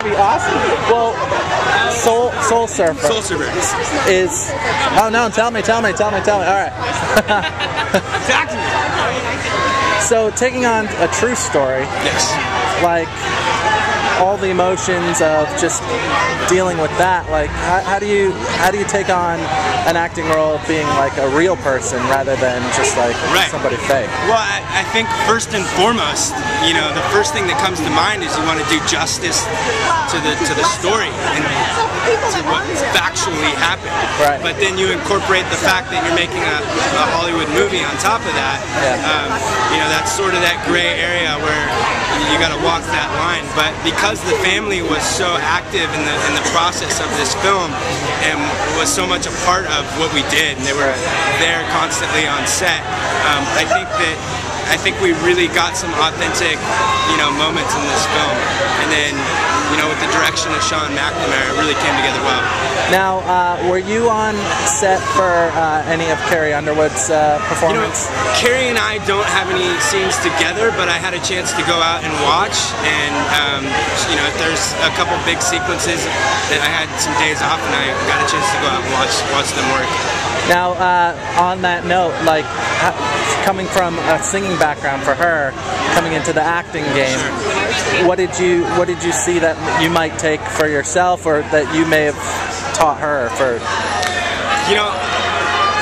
That'd be awesome. Well, Soul Surfer. Soul Surfer is. Oh no! Tell me. All right. Exactly. So taking on a true story. Yes. Like all the emotions of just dealing with that. Like how do you take on an acting role of being like a real person rather than just like somebody fake? Well, I think first and foremost, you know, the first thing that comes to mind is you want to do justice to the story and to what factually happened. Right. But then you incorporate the fact that you're making a Hollywood movie on top of that. Yeah. You know, that's sort of that gray area where you got to walk that line. But because the family was so active in the process of this film and was so much a part of what we did, and they were there constantly on set, I think we really got some authentic, you know, moments in this film. And then, you know, with the direction of Sean McNamara, it really came together well. Now, were you on set for any of Carrie Underwood's performance? You know, Carrie and I don't have any scenes together, but I had a chance to go out and watch, and you know, there's a couple big sequences that I had some days off, and I got a chance to go out and watch them work. Now, on that note, like coming from a singing background for her, coming into the acting game, what did you see that you might take for yourself, or that you may have taught her for? You know,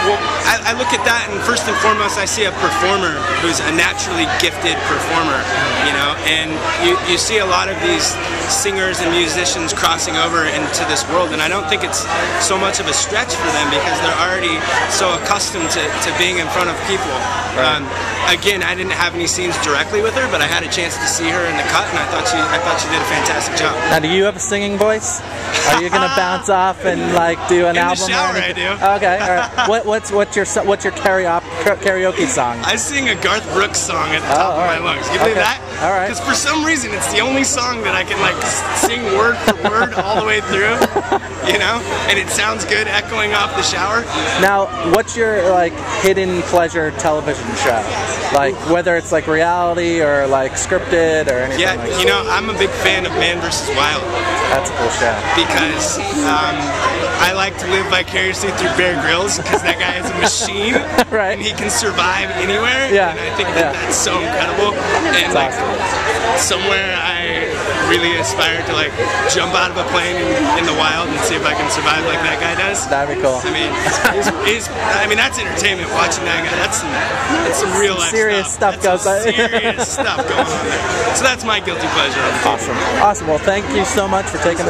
well, I look at that, and first and foremost, I see a performer who's a naturally gifted performer, you know, and you see a lot of these singers and musicians crossing over into this world, and I don't think it's so much of a stretch for them because they're already so accustomed to being in front of people. Right. Again, I didn't have any scenes directly with her, but I had a chance to see her in the cut, and I thought she did a fantastic job. Now, do you have a singing voice? Are you gonna bounce off and like do an album? In the shower, I do. Okay, all right. What's your karaoke song? I sing a Garth Brooks song at the top of my lungs. You believe that? All right. Because for some reason, it's the only song that I can like sing word for word all the way through. You know, and it sounds good echoing off the shower. Now, what's your like hidden pleasure television show? Like whether it's like reality or like scripted or anything. Yeah, like that. You know, I'm a big fan of Man vs. Wild. That's a cool show. Because I like to live vicariously through Bear Grylls because that guy is a machine, right? And he can survive anywhere. Yeah. And I think that's so incredible. And like, somewhere I really aspire to like jump out of a plane in the wild and see if I can survive like that guy does. That'd be cool. I mean, that's entertainment. Watching that guy, that's some real life serious stuff goes on. Serious stuff going on there. So that's my guilty pleasure. Awesome. Well, thank you so much for taking the